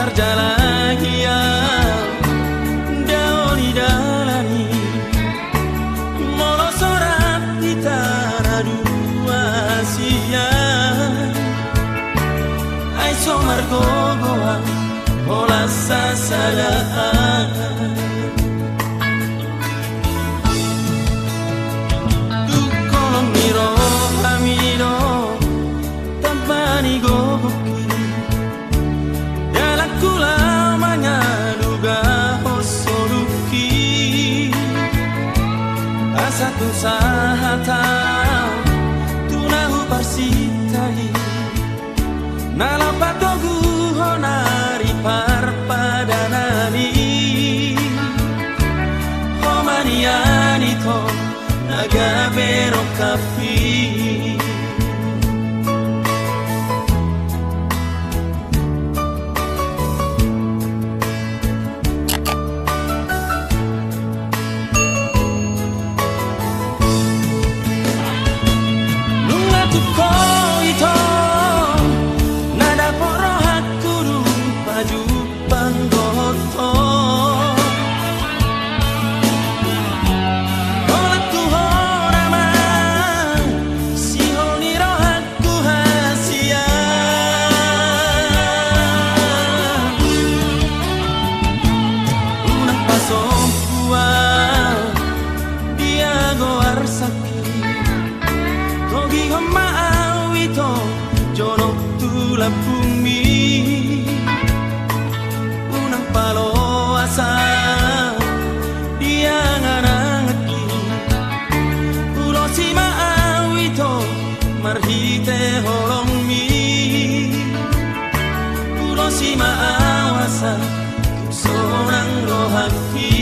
tarjalahia daoni dalani molo sorat ditara dua sia ai somar gogoa ola sasadaan tu kolong miro amiro tampani gogoki satu sahata tunahu parsitai nalapatogu honari parpadanani homaniani to nagabero kafi bumi unang paloasa dia nganangati ulo si maawito marhite holong mi ulo si maawasa sonang rohaki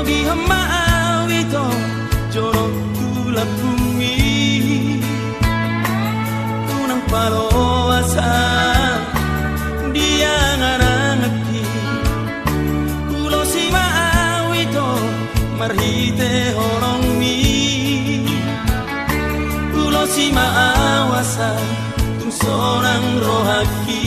togi hamaawito jorok tulap bumi unang paloasa dia nganangaki ulo si maawito marhite holong mi ulo si maawasa tung sonang rohaki